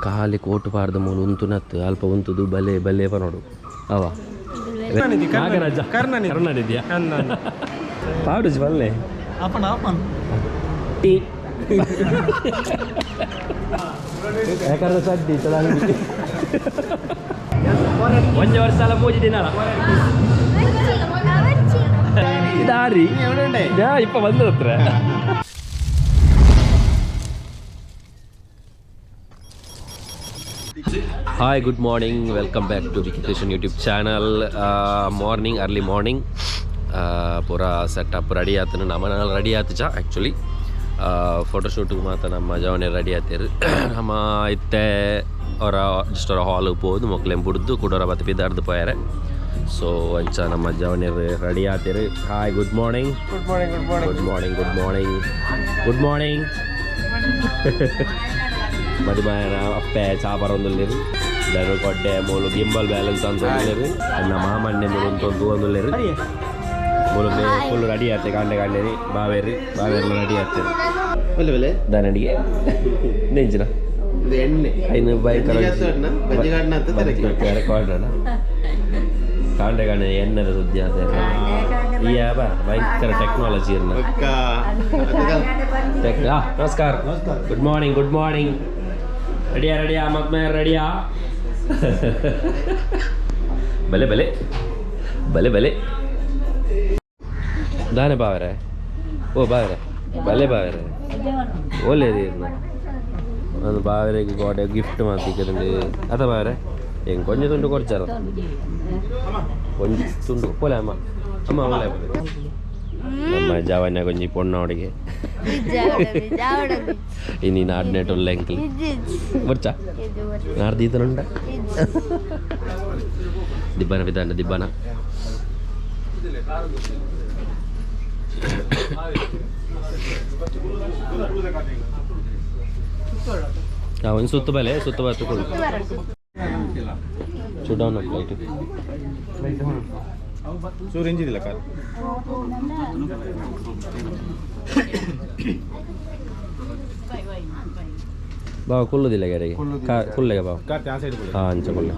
ಖಾಲಿ ಕೋಟು ಪಾರ್ದ ಮೂಲು ಉಂತುನತ್ತು ಅಲ್ಪ ಉಂತುದು ಬಲೆ ಬಲೆ ನೋಡು ಅವ ನಾಗರಾಜ ಕರ್ನಾಡಿದ್ಯಾ ಪಾಡು ಬಲ್ಲೆ ಟೀ ಯಾಕಂದ್ರೆ ಸಡ್ಡಿ ಒಂದೇ ವರ್ಷ ಅಲ್ಲ ಮೂಜಿ ದಿನ ದಾರಿ ಇಪ್ಪ ಬಂದ ಹತ್ರ hi good morning welcome back to bkcreation YouTube channel morning early morning ಪೂರ ಸೆಟಪ್ ರೆಡಿ ಆತನು ನಮ್ಮ ರೆಡಿ ಆತಜ ಆ್ಯಕ್ಚುಲಿ ಫೋಟೋಶೂಟಿಗೆ ಮಾತ್ರ ನಮ್ಮ ಜವನೇ ರೆಡಿ ಆತೀರಿ ನಮ್ಮ ಇತ್ತೆ ಅವರ ಜಸ್ಟ್ ಅವರ ಹಾಲ್ ಹೋದು ಮಕ್ಳೇನು ಬಿಡ್ದು ಕುಡೋರ ಬತ್ತು ಬಿದ್ದಾಡ್ದು ಪೋಯಾರೆ ಸೊ ಅಂಚ ನಮ್ಮ ಜವನಿರು ರೆಡಿ ಆತೀರಿ hi good morning good morning good morning good morning good morning ಮದಿಮಾಯನ ಅಪ್ಪೆ ಚಾಪರ ಒಂದುಲ್ಲೇರು ದರ ಕೊಡ್ಡೆ ಮೂಲು ಗಿಂಬಲ್ ಬ್ಯಾಲೆನ್ಸ್ ಅಂತ ಒಂದುಲ್ಲೇರು ಅನ್ನ ಮಾಮಣ್ಣೆ ಮೂಲು ಅಂತ ಒಂದುಲ್ಲೇರು ಮೂಲು ಫುಲ್ ರೆಡಿ ಆಗ್ತದೆ ಕಾಂಡೆ ಕಾಂಡೇರಿ ಬಾವೇರಿ ಬಾವೇರ್ಲು ರೆಡಿ ಆಗ್ತೇವೆ ದಾನಡಿಗೆ ನೆಂಚಿನ ಎಣ್ಣೆ ಐನು ಬೈಕ್ ರೆಕಾರ್ಡ್ ಕಾಂಡೆ ಕಾಂಡೆ ಎಣ್ಣೆದ ಸುದ್ದಿ ಅದೇ ಈ ಬಾ ಭಯಂಕರ ಟೆಕ್ನಾಲಜಿ ನಮಸ್ಕಾರ ಗುಡ್ ಮಾರ್ನಿಂಗ್ ಗುಡ್ ಮಾರ್ನಿಂಗ್ ರೆಡಿಯಾ ರೆಡಿಯಾ ಮತ್ತೆ ರೆಡಿಯಾ ಬಲೆ ಬಲೆ ಬಲೆ ಬಲೆ ದಾನೆ ಬಾವರೆ ಓ ಬಾವರೆ ಬಲೆ ಬಾವರೆ ಒಳ್ಳೇದು ಒಂದು ಬಾವರೆಗೆ ಗೋಡೆ ಗಿಫ್ಟ್ ಮಾಡ್ತಿಕ್ಕದಂಗೆ ಅದ ಬಾವರೆ ಹೆಂಗೆ ಕೊಂಚ ತುಂಡು ಕೊಡ್ಚಾರ ಕೊಂಚ ತುಂಡು ಪೋಲೆ ಅಮ್ಮ ಅಮ್ಮ ಒಳ್ಳೆ ನಮ್ಮ ಜಾವನ್ಯ ಕೊಂಚಿ ಪೊಣ್ಣವಡಿಗೆ ಇನ್ನು ನಾಡ್ನೇಟ್ ಒಳ್ಳೆ ಅಂಕಲ್ ಬರ್ಚಾ ನಾಡ್ದೀತನುಂಡ ದಿಬ್ಬನ ಬಿದ್ದಾಂಡ ದಿಬ್ಬನ ಒಂದು ಸುತ್ತು ಬಲೆ ಸುತ್ತು ಬತ್ತು ಕೊಡು ಸುಡೌನ್ ಲೈಟ್ ಚೂರು ಇಂಜಿದಿಲ್ಲ ಕಾರ್ ಬಾವ ಕುಲ್ಲುದಿಲ್ಲ ಗಾರಿಗೆ ಕುಲ್ಲೆಗೆ ಬಾವ ಹಾಂ ಅಂಚ ಕುಲ್ಲೆ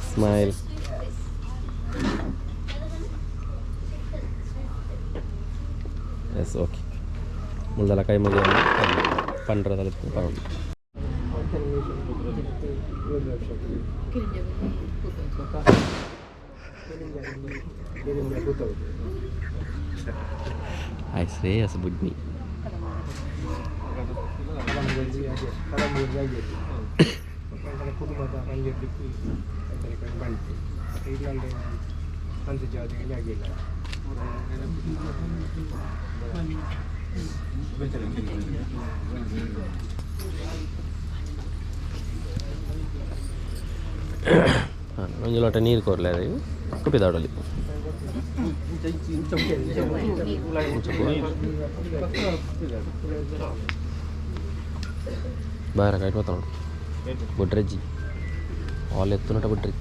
ಸ್ಮೈಲ್ ಎಸ್ ಓಕೆ ಮುಂದೆಲ್ಲ ಕೈ ಮುಗಿ ಪಂಡ್ರದಲ್ಲಿ Hai Shreyas bunyi. ಒಂದು ಲೋಟ ನೀರು ಕೊರಲೆ ಕುಪ್ಪಿದಾಡಲಿ ಬಾರ ಕೈಟ್ ಮಾತಾಡು ಬಿಡ್ರಜ್ಜಿ ಹಾಲ್ ಎತ್ತುನಟ ಬಿಡ್ರಿ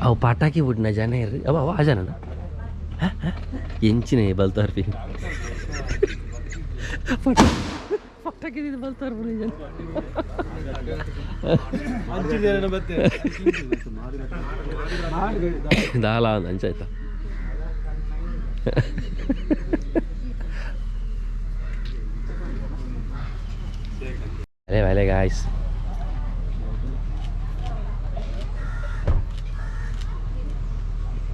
ಅವು ಪಟಾಕಿ ಬಿಡ್ನ ಜನ ಇರ್ರಿ ಅವ ಅವ ಆ ಜನನ ಎಂಚಿನ ಬಲ್ತಾರ್ಪಿ ಪಟಾಕಿ ಬಲ್ತಾರ ಜನ ದಾಲ ಅಂಚಾಯ್ತಾ Vale guys.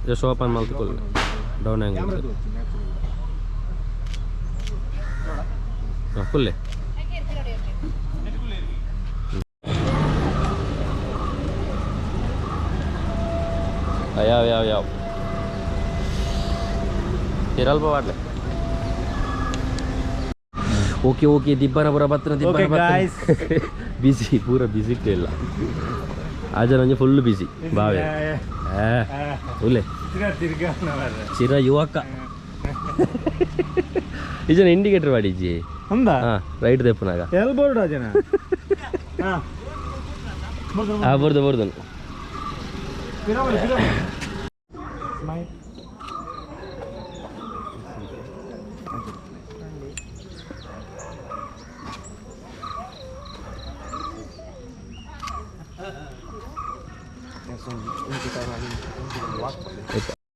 Just open multiple down angle. Full. Ayaw. Tiral pa wala. Okay ದಿಬ್ಬನ ಬರ ಬತ್ತನ ದಿಬ್ಬನ ಬಿಸಿ ಪೂರ ಬಿಸಿ ಇಲ್ಲ ಆಜ ನಂಗೆ ಫುಲ್ ಬಿಸಿ ಬಾವೆ ಉಲ್ಲೆ ಚಿರ ಯುವಕ ಈಜನ ಇಂಡಿಕೇಟರ್ ಮಾಡಿಜ್ಜಿ ರೈಟ್ ದೆಪ್ಪನಾಗ ಬರ್ದು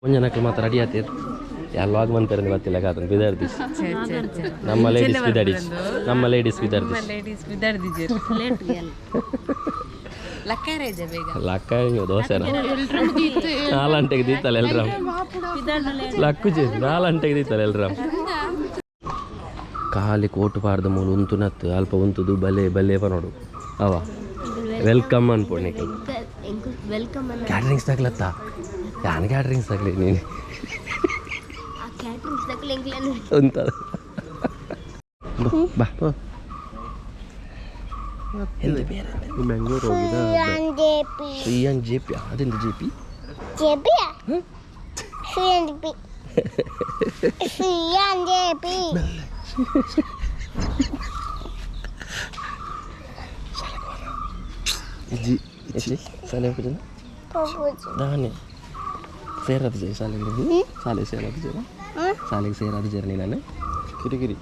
கொஞ்ச ಮಾತ್ರ ರೆಡಿ ಆತೀರ್ ಯಾರು ಲಾಗ್ ಮಾಡ್ತಾರೆ ಗೊತ್ತಿಲ್ಲ ಕಾತನ ಬಿದರ್ದಿಸ್ ನಮ್ಮ ಲೇಡೀಸ್ ಬಿದರ್ದಿಸ್ ನಮ್ಮ ಲೇಡೀಸ್ ಲಕ್ಕ ದೋಸೆನ 4 ಗಂಟೆಗೆ ದೀತಲ್ಲ ಎಲ್ರ ಲಕ್ಕು ಚೇಸಿ 4 ಗಂಟೆಗೆ ದೀತಲ್ಲ ಎಲ್ರ ಖಾಲಿ ಕೋಟು ಪಾರ್ದ ಮೂಲು ಉಂತು ನತ್ತು ಅಲ್ಪ ಉಂತುದು ಬಲೆ ಬಲೆ ನೋಡು ಅವ ವೆಲ್ಕಮ್ ಅನ್ಪೋಣಿ ಕ್ಯಾಟ್ರಿಂಗ್ಸ್ ತಗ್ಲತ್ತ ಯಾನ್ ಕ್ಯಾಟ್ರಿಂಗ್ಸ್ ತಗ್ಲಿ ನೀನು ಅಂತ ಬಾ ಬೆಂಗಳೂರು ಹೋಗಿದ ಶ್ರೀಯಾನ್ ಜೆ ಪಿ ಅದೆಂದು J P Saleh apa jenis? Dah ni. Serat je saleh ni. Saleh serat je. Saleh serat je ni nana. Kiri kiri.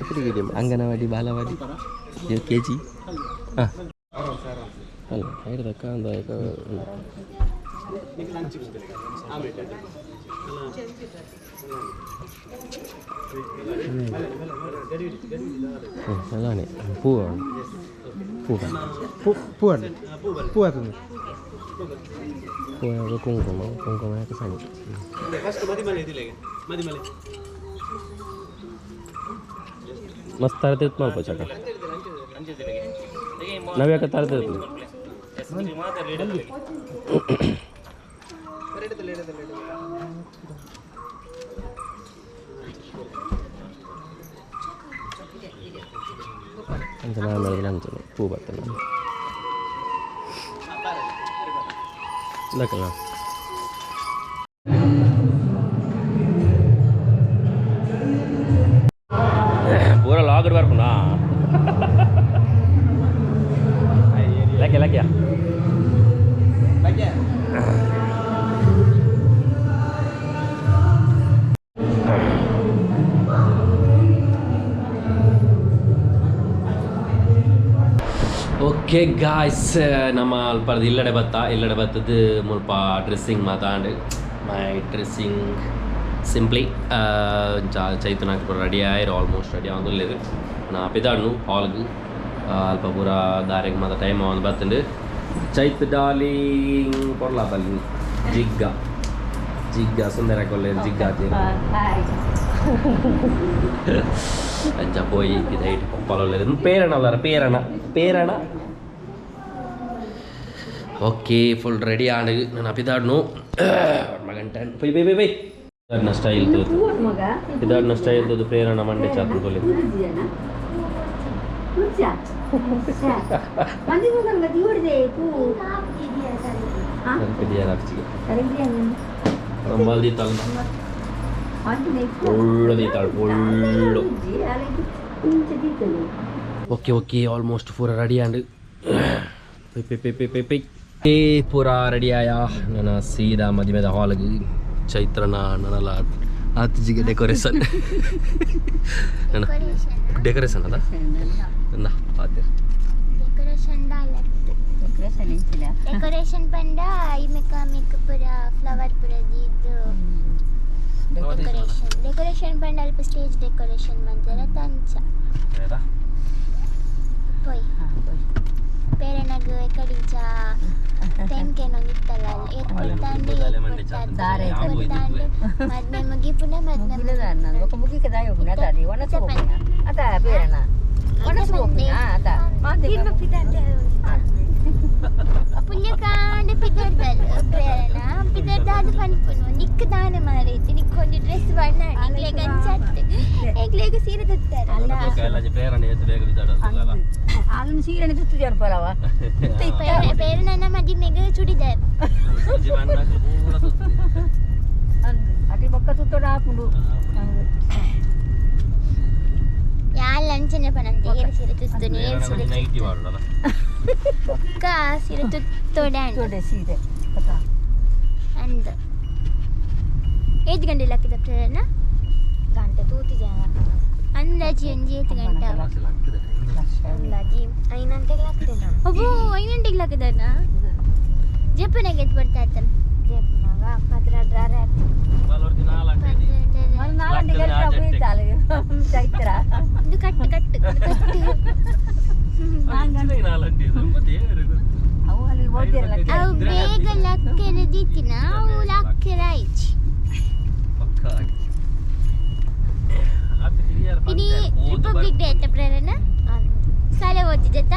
Kiri kiri. Anganawadi, balawadi. Dia KG. Ah. Kalau air dah kan dah itu. Salah ni. Puan. Puan. Puan. Puan tu. Puan tu kungkum ke sana. Mas tu madimal itu lagi. Madimal. Mas tarik tu mal pecah kan? Nabi akan tarik tu. Antara nama puu batan. Dah kenal. Pura log bar puna. Lagi lagi ya. Lagi. Okay guys ನಮ್ಮ ಅಲ್ಪ ಇಲ್ಲಡೆ ಬತ್ತದು ಮುಲ್ಪ dressing ಮಾತಾಂಡು ಮೈ dressing simply Chaitu ನಾಲ್ಕು ready ಆಯ್ರು almost ready ಆಗೋದಿಲ್ಲ ನಾ ಪಿದಾಡ್ನು ಹಾಲ್ಗೆ ಅಲ್ಪ ಪೂರ ದಾರಿಗೆ ಮಾತ್ರ ಟೈಮ್ ಆಗೋದು ಬತ್ತಂಡು ಚೈತು ಡಾರ್ಲಿಂಗ್ porlathal ಜಿಗ್ಗ ಸುಂದರ ಕೊಲ್ಲೆ ಜಿಗ್ಗ ಆತೀರ ಅಂಚ ಪೋಯಿ ಇದೈಟ್ ಪೊಪ್ಪಲೊಲ್ಲೆದು ಪೇರಣ ಓಕೆ ಫುಲ್ ರೆಡಿ ಆಡು ನಾನು ಅಪಿದಾಡ್ನು ಮಗಂಟನ್ ಪೈ ಇದನ್ನ ಸ್ಟೈಲ್ ತೋದು ಪ್ರೇರಣ ಮಂಡೆ ಚಾತು ಕೊಲ್ಲಿ ಓಕೆ ಆಲ್ಮೋಸ್ಟ್ ಪೂರ ರೆಡಿ ಆಂಡ್ ಪೂರ ರೆಡಿ ಆಯಾ ನನ್ನ ಸೀದಾ ಮದುವೆದ ಹಾಲ್ಗೆ ಚೈತ್ರನ ನನ್ನಲ್ಲ ಆತಿಜಿಗೆ ಡೆಕೋರೇಷನ್ ಡೆಕೋರೇಷನ್ ಅದ ಡೆಕೋರೇಷನ್ ಪಂಡ ಮೇಕ ಪೂರ ಫ್ಲವರ್ ಪೂರ ಇದು ಡೆಕೋರೇಷನ್ ಪಂಡ ಅಲ್ಪ ಸ್ಟೇಜ್ ಡೆಕೋರೇಷನ್ ಮಾಡ್ತಾರೆ ತಂಚ ಪೋಯ್ ಪೇರೆನಗ ಕಡಿಂಚ ತೆಂಕೆನೊಂದಿತ್ತಲ್ಲ ಏತ್ಕೊಡ್ತಾಂಡು ಮದ್ಮೆ ಮುಗಿ ಪುನಃ ಪುಣ್ಯಕಾಂಡ ಪ್ರೇರಣ ಪಿದರ್ದಾದ ಪನ್ಪುನು ನಿಕ್ ದಾನ ಮಾರೈತಿ ನಿಕ್ಕೊಂದು ಡ್ರೆಸ್ ಬಣ್ಣ ನಿಕ್ಲೆ ಗಂಚತ್ತೆ ಏಗ್ಲೇಗ ಸೀರೆ ತತ್ತಾರಲ್ಲ ಅದನ್ನ ಸೀರೆ ತುತ್ತಿದೆ ಅನ್ಪಲ್ಲವ ಪ್ರೇರಣನ ಮದಿಮೆಗೆ ಚೂಡಿದಾರ್ ಅಟಿ ಬೊಕ್ಕ ತುತ್ತೋಡ ಹಾಕೊಂಡು ಯಾಲ್ ಅಂಚನೆ ಪನಂತೆ ಏರು ಸೀರೆ ತುತ್ತುನಿ ಏರು ಸೀರೆ ಬೊಕ್ಕ ಸೀರೆ ತುತ್ತೋಡೆ ಸೀರೆ ಅಂದ 8 ಗಂಟೆ ಹಾಕಿದ ಪ್ರೇರಣ ಗಂಟೆ ತೂತಿದೆ ಅಂದಾಜಿ 8 ಗಂಟೆ ಅಂದಾಜಿ 5 ಗಂಟೆಗೆ ಅಬ್ಬೋ 5 ಗಂಟೆಗೆ ಲಾಕದನ ಜೆಪ್ಪನಾಗೆ ಎತ್ತು ಬರ್ತಾ ಇತ್ತಲ್ಲ ಜೆಪ್ಪನಾಗ 16 ಬಲೋರ್ದಿ 4 ಚೈತ್ರ ಇದು ಕಟ್ಟು ಅವು ಅಲ್ಲಿ ಓದಿರಲ್ಲ ಅವು ಬೇಗ ಲಕ್ಕೆನ ದಿತ್ತಿನ ಅವು ಲಕ್ಕೆರಾಯ್ಚ್ ಇಡೀ ರಿಪಬ್ಲಿಕ್ ಡೇ ಆಯ್ತಾ ಪ್ರೇರಣ ಶಾಲೆ ಓದಿದ್ದತ್ತ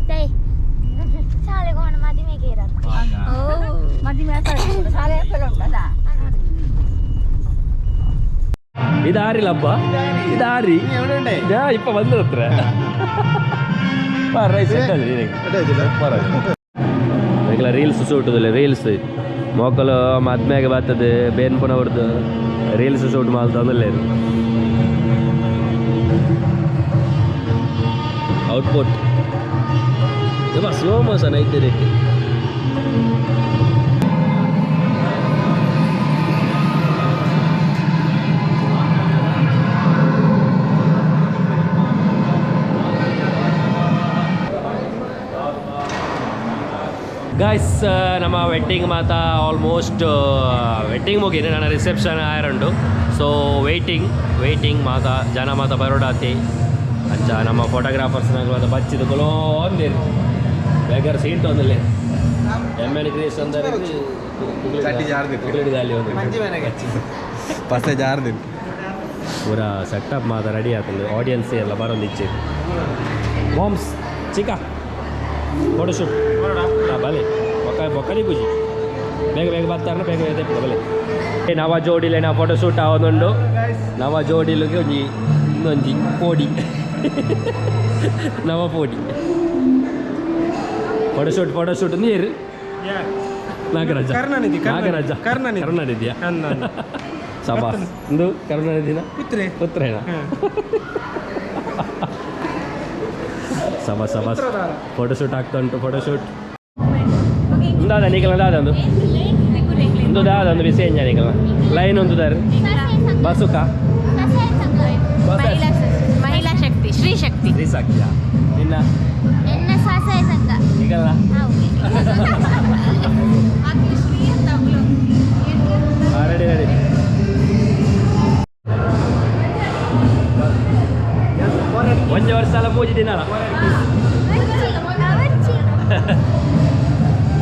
ದೈ ಶಾಲೆಗೆ ಹೋಗೋಣ ಮದುವೆಗೆ ಇರಲ್ಲ ಮದಿಮೆ ಶಾಲೆ ಉಂಟಲ್ಲ ಇದಾರಿಲ್ಲಪ್ಪ ಇದಾರಿ ಇಪ್ಪ ಬಂದ ಹತ್ರ ರೀಲ್ಸ್ ಶೂಟುದಿಲ್ಲ ರೀಲ್ಸ್ ಮಕ್ಕಳು ಮದ್ಮೆಗೆ ಬರ್ತದೆ ಬೇನ್ಪುನವ್ರದ್ದು ರೀಲ್ಸ್ ಶೂಟ್ ಮಾಡ್ತಂದಲ್ಲೇ ಔಟ್ಪುಟ್ ಸ್ಲೋ ಮೋಷನ್ ಐತೆ ಗೈಸ್ ನಮ್ಮ ವೆಡ್ಡಿಂಗ್ ಮಾತ ಆಲ್ಮೋಸ್ಟ್ ವೆಡ್ಡಿಂಗ್ ಮುಗಿದೆ ನನ್ನ ರಿಸೆಪ್ಷನ್ ಆಯರಂಡು ಸೊ ವೆಯ್ಟಿಂಗ್ ಮಾತ ಜನ ಮಾತ ಬರೋಡಾತಿ ಅಂಚ ನಮ್ಮ ಫೋಟೋಗ್ರಾಫರ್ಸ್ನಾಗ ಮಾತ ಬಚ್ಚಿದ ಕೊಲೋ ಅಂದಿರಿ ಬೇಗಾರ ಸೀಟ್ ಒಂದಿಲ್ಲ ಕ್ರಿಯೇಷನ್ ಪೂರ ಸೆಟಪ್ ಮಾತ ರೆಡಿ ಆಗ್ತದೆ ಆಡಿಯನ್ಸ್ ಎಲ್ಲ ಬರೋದಿಚ್ಚೆ ಮಾಮ್ಸ್ ಚಿಕ್ಕ ಫೋಟೋಶೂಟ್ ಬಲೆ ಬೊಕ್ಕಲಿ ಪೂಜಿ ಬೇಗ ಬರ್ತಾರ ಬೇಗ ಬಲೆ ನವ ಜೋಡಿಲೆ ನಾ ಫೋಟೋಶೂಟ್ ಆವೊಂದುಂಡು ನವ ಜೋಡಿಲಿಗೆ ಒಂಜಿ ಇನ್ನೊಂಜಿ ಪೋಡಿ ನವ ಪೋಡಿ ಫೋಟೋಶೂಟ್ ನೀರು ನಾಗರಾಜ ಕರುಣಾನಿಧಿಯ ಸಬಾಸ್ ಇಂದು ಕರುಣಾನಿಧಿನ ಪುತ್ರೇನ ಸಬಾಸ್ ಫೋಟೋಶೂಟ್ ಆಗ್ತಾ ಉಂಟು ಫೋಟೋಶೂಟ್ ದಾದ ನಿಖಲ ದಾದಂದು ಒಂದು ದಾದಂದು ಬಿಸೇಂಜ ನಿಖಲ ಲೈನ್ ಒಂದು ದಾರ ಬಸುಕ ಮಹಿಳಾ ಶಕ್ತಿ ಶ್ರೀ ಶಕ್ತಿ ನಿನ್ನ ಎನ್ನ ಸ್ವಸಹಾಯ ಸಂಘ ನಿಖಲ ರೆಡಿ ಒಂದೇ ವರ್ಷ ಎಲ್ಲ ಪೂಜಿದ್ದೀನಲ್ಲ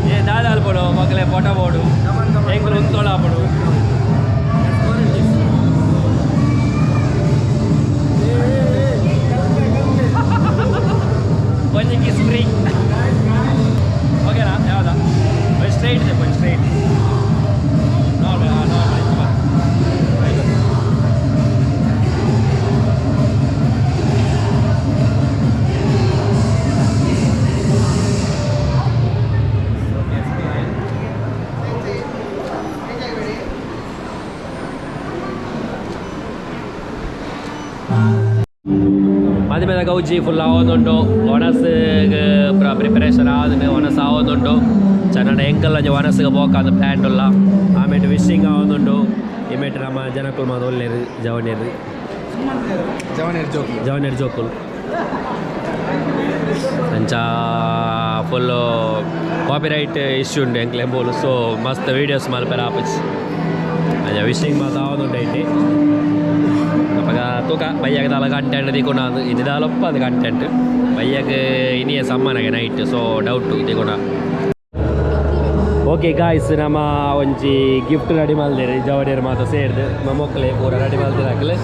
ಏ ದಾದ ಅಲ್ಪಡು ಮಕ್ಕಳೇ ಫೋಟೋ ಬೋಡು ಹೆಂಗ್ ಉಂತೋಳ ಹಾಪಡು ಒಂಜಿ ಕಿಸ್ ಫ್ರೀ ಓಕೆನಾ ಯಾವ್ದಾ ಸ್ಟ್ರೈಟ್ ಇದೆ ಕೊಂಚ ಸ್ಟ್ರೈಟ್ ನಾರ್ಮಲ್ ಮದುವೆದ ಗೌಜಿ ಫುಲ್ ಆವೊಂದುಂಟು ಒಣಸ್ಗೆ ಪ್ರಿಪರೇಷನ್ ಆದ್ರೆ ಒಣಸ್ ಆವೊಂದುಂಟು ಚೆನ್ನಡ ಎಂಕಲ್ ಒಣಸ್ಗೆ ಹೋಗಂದು ಪ್ಲ್ಯಾನ್ ಉಲ್ಲ ಆಮೇಲೆ ವಿಶಿಂಗ್ ಆವೊಂದುಂಟು ಇಮೇಟ್ ನಮ್ಮ ಜನಕ್ಕಳು ಮಾತು ಒಳ್ಳೆಯರು ಜವನೇರು ಜೋಕುಲು ಅಂಚ ಫುಲ್ಲು ಕಾಪಿರೈಟ್ ಇಶ್ಯೂ ಉಂಟು ಎಂಕ್ಲೆ ಎಂಬೋಲು ಸೊ ಮಸ್ತ್ ವೀಡಿಯೋಸ್ ಮಲ್ಪೆರ ಆಪಚ್ಚಿ ಅಂಚ ವಿಶಿಂಗ್ ಮಾತು ಆವೊಂದುಂಟು ಐಟಿ ತೂಕ ಬಯ್ಯಗೆ ದಾಲ ಕಂಟೆಂಟ್ ದಿಕ್ಕೊಂಡ ಇದು ದಾಲಪ್ಪ ಅದು ಕಂಟೆಂಟ್ ಬಯ್ಯಗೆ ಇನ್ನಿಯ ಸಮ್ಮನಗೆ ನೈಟ್ ಸೊ ಡೌಟು ದಿಕ್ಕೊಂಡ ಓಕೆ ಗಾಯ್ಸ್ ನಮ್ಮ ಒಂಜಿ ಗಿಫ್ಟ್ ರೆಡಿ ಮಲ್ದೇರಿ ಜವಡಿಯರ್ ಮಾತ ಸೇರಿದು ನಮ್ಮ ಮಕ್ಕಳೇ ಪೂರ ರೆಡಿ ಮಲ್ದಿರಾಕಲೆ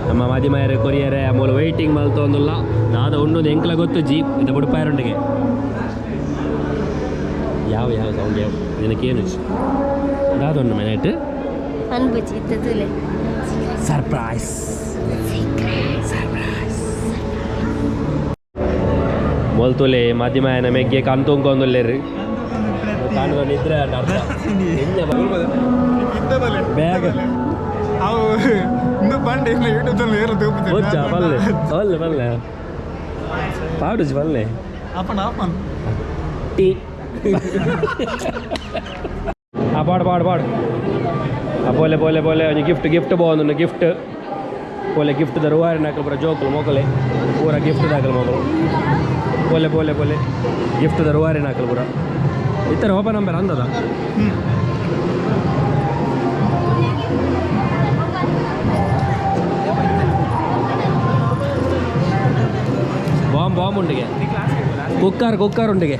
ನಮ್ಮ ಮದಿಮಾಯರು ಕೊರಿಯರೆ ಮೂಲ ವೆಯ್ಟಿಂಗ್ ಮಲ್ತೊಂದುಲ್ಲ ದಾದ ಉಣ್ಣದು ಎಂಕ್ಲ ಗೊತ್ತು ಜೀಪ್ ಇದು ಬುಡುಪಾಯರೊಂಡಿಗೆ ಯಾವ ಸೌಂಡ್ ಯಾವ ನಿನಕೇನು ದಾದ ಉಂಡು ಮನೆಟ್ ಅನ್ಬುಜಿ ಇದ್ದದುಲೆ ಸರ್ಪ್ರೈಸ್ ಮೊಲ್ತುಲೆ ಮದಿಮಾಯನ ಮೆಗ್ಗೆ ಕಂತುಂಕೊಂದುಲ್ಲೇರಿ ಕಾಣುವ ನಿದ್ರೆ ಬ್ಯಾಗ್ ಬಲ್ಲೆ ಬಲ್ಲೆ ಪಾಡುಜಿ ಬಲ್ಲೆ ಟೀ ಪಾಡು ಬೋಲೆ ಬೋಲೆ ಬೋಲೆ ಒಂದು gift ಬಾగుಂದು gift Bole gift the ರೂವಾರಿ ನಾಕಲು ಪೂರ ಜೋಕುಲು ಮೊಗಲೆ ಪೂರ ಗಿಫ್ಟ್ ದಾಕಲು ಮೊಗಲು ಬೋಲೆ ಬೋಲೆ ಬೋಲೆ ಗಿಫ್ಟ್ ತರುವಾರೆ ನಾಕಲ್ ಪೂರ ಈ ಥರ ಓಪನ್ ನಂಬರ್ ಅಂದದ ಬಾಂಬ್ ಬಾಂಬ್ ಉಂಡಿಗೆ ಕುಕ್ಕರ್ ಉಂಡಿಗೆ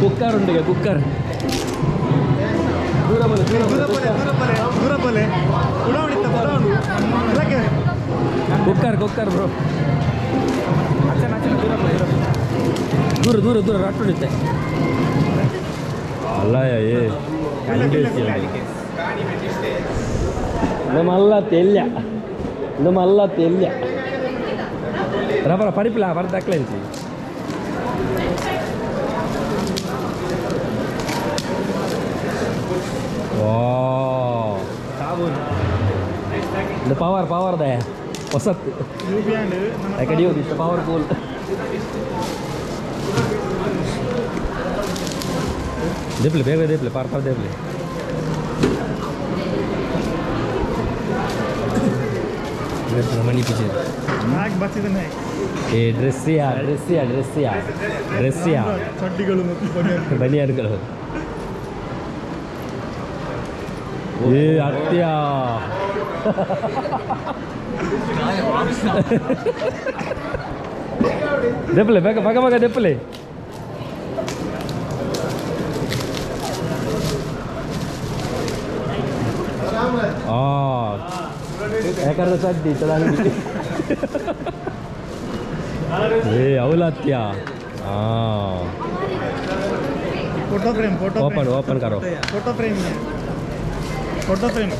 ಕುಕ್ಕರ್ ಕುಕ್ಕರ್ ಬ್ರೋ ದೂರ ರಟ್ಟುಣಿತ್ತೆ ಅಲ್ಲ ನಮ್ಮಲ್ಲ ತೆಲ್ಯ ರಬರ ಪಡಿಪಿಲ್ಲ ಬರ್ದಾಕ್ಲೇಂತಿ ಇದು ಪವರ್ ದಯ ಹೊಸತ್ತು ಯಾಕಡೆ ಇಷ್ಟು ಪವರ್ಫುಲ್ ದೇಪ್ಲೆ ಬೇಗ ದೇಪ್ಲೆ ಪಾರ್ಪಾರ್ ದೇಪ್ಲೆ ಮನಿ ಪಿಚೆ ಏ ಡ್ರೆಸ್ಸಿಯಾ ಬನಿಯಾನ್ಗಳು ಏ ಅತ್ಯ ದೆಪ್ಪಲೆ ಬೇಗ ದೆಪ್ಪಲೆ ಯಾಕಂದ್ರೆ ಸದ್ದಿ ಚೆನ್ನಾಗಿ ಏ ಅವಲತ್ಯ ಓಪನ್ ಕರೋ photo frame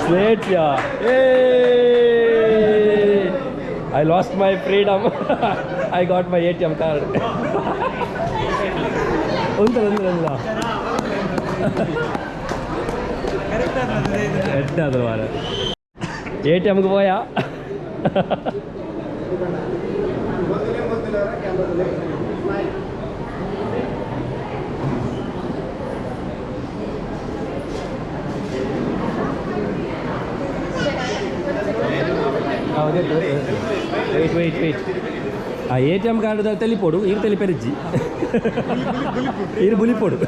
Slate, yeah. I lost my freedom. I got my ATM card. ATM ಗೆ ಹೋಯಾ wait ಆ ATM ಕಾರ್ಡ್ ತೆಲಿಪೋಡು ಈಗ ತೆಲಿಪೆರಿಜ್ಜಿ ಇದು ಬುಲಿಪೋಡು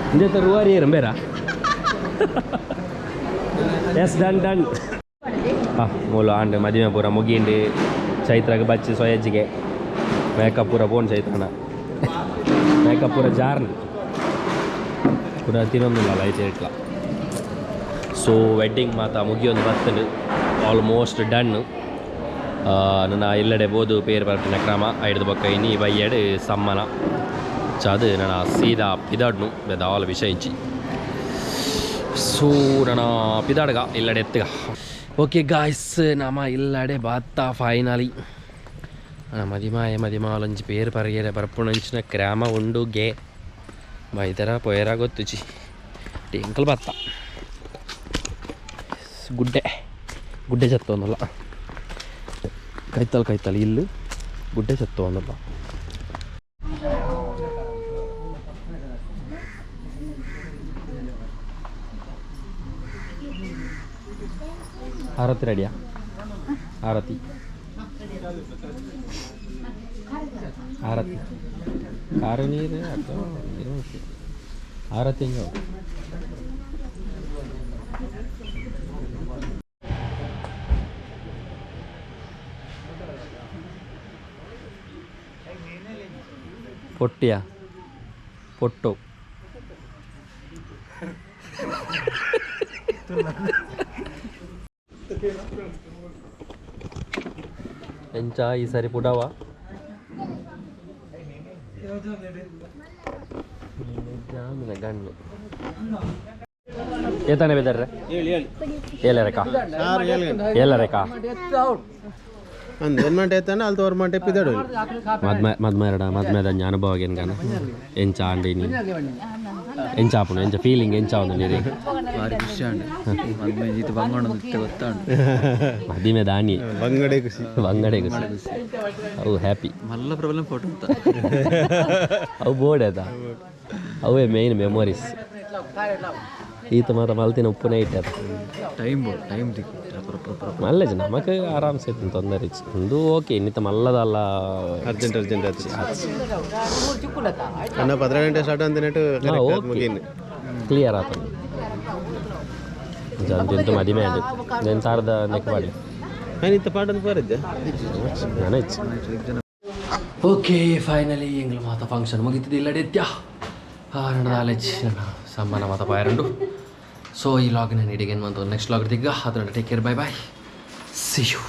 Ini terluar ya rembera. Yes done. Mula ande madimaye pura muginde chaitra ke bacche soya jige. Makeup pura bon chaitra na. Makeup pura jarn. Pura tinondilla light itla. So wedding mata mugi ondu battadu almost done. ನನ್ನ ಎಲ್ಲೆಡೆ ಬೋದು ಪೇರು ಬರ್ತಿನ ಕ್ರಮ ಐದು ಬಕ್ಕ ಇನಿ ಬಯ್ಯಡೆ ಸಮ್ಮನ ಚಾದು ನನ್ನ ಸೀದಾ ಪಿದಾಡ್ನು ಬೆದಾಲ ವಿಷಯಿಂಚಿ ಸೊ ನನ್ನ ಪಿದಾಡ್ಗ ಇಲ್ಲಡೆ ಎತ್ತಗ ಓಕೆ ಗಾಯ್ಸ್ ನಮ್ಮ ಇಲ್ಲಡೆ ಬಾತ್ತ ಫೈನಲಿ ನನ್ನ ಮದಿಮಾಲಂಚಿ ಪೇರು ಪರಿಯರೆ ಬರ್ಪುಣಂಚಿನ ಕ್ರಮ ಉಂಡು ಗೆ ಬೈದರ ಪೊಯರ ಗೊತ್ತುಚಿ ಟಿಂಕಲ್ ಬಾತ್ತ ಗುಡ್ಡೆ ಚತ್ತೋನಲ್ಲ ಕೈತಲ್ ಇಲ್ಲಿ ಗುಡ್ಡೆ ಸತ್ತು ಅನ್ನಲ್ಲ ಆರತಿ ರೆಡಿಯಾ ಆರತಿ ಕಾರು ನೀರು ಅಥವಾ ಆರತಿ ಹೆಂಗ పొట్టియా పొట్టు ಎಂಚ ಈ ಸರಿ ಪುಡವ ಜಾಮಿನ ಗಣ್ಣು ಏತಾನೆ ಬೇದಾರ್ರೆ ಏಳರೇಕಾ ಎನ್ಮಂಟೆ ಎತ್ತಾನೆ ಅಲ್ಲಿ 4 ಮಂಟೆ ಪಿದಾಡು ಮದ್ಮೇದ ಅನುಭವ ಏನು ಕಾನ ಎಂಚ ಅಂಡಿ ನೀ ಎಂಚಾಪುನು ಎಂಚ ಫೀಲಿಂಗ್ ಎಂಚಾവുന്നു ನೀರಿ ಭಾರಿ ಖುಷಿ ಆಂಡ್ ಮದ್ಮೆ ಜೀತು ಬಂಗೋಣ ಗೊತ್ತಾಂಡು ಮದಿಮೆ ದಾನಿ ಬಂಗಡೆ ಖುಷಿ ಅವು ಹ್ಯಾಪಿ ಮಲ್ಲ ಪ್ರಾಬ್ಲಮ್ ಫೋಟೋ ಅಂತ ಅವು ಬೋರ್ಡ್ ಆಯ್ತಾ ಅವೇ ಮೇಯ್ನ್ ಮೆಮೊರೀಸ್ ಈತ ಮಾತ್ರ ಮಲ್ತಿನ ಉಪ್ಪು ನೈಟ್ ಅದು ಟೈಮ್ ದಿಕ್ಕು ಮಲ್ಲೇಜ್ ನಮಗೆ ಆರಾಮ್ಸೆ ಇತ್ತು ತೊಂದರೆ ಇತ್ತು ಒಂದು ಓಕೆ ಇನ್ನಿತ ಮಲ್ಲದಲ್ಲ ಅರ್ಜೆಂಟ್ ಆಯ್ತು ಅನ್ನ 15 ಗಂಟೆ ಸ್ಟಾರ್ಟ್ ಅಂತಿನಟ್ಟು ಮುಗಿನ್ನು ಕ್ಲಿಯರ್ ಆಯ್ತು ಜಂತು ಮದಿಮೆ ಅಂದು నేను ತಾರದ ನೆಕ್ ಮಾಡಿ ಏನಿತ್ತು ಪಾಠದ ಬರದ್ದೆ ನಾನು ಓಕೆ ಫೈನಲಿ ಎಂಗ್ಲ ಮಾತ ಫಂಕ್ಷನ್ ಮುಗಿತಿದ್ದಿಲ್ಲ ಡೆತ್ಯ ನಡೆದಾಲೆಚ್ ಸಮ್ಮನ ಮಾತ ಪಾಯರಂಡು ಸೊ ಈ ಲಾಗ್ ನಾನು ಇಡಿಗೆ ಒಂದು ನೆಕ್ಸ್ಟ್ ಲಾಗ್ ದಿಗ್ಗ ಅದನ್ನು take care bye see you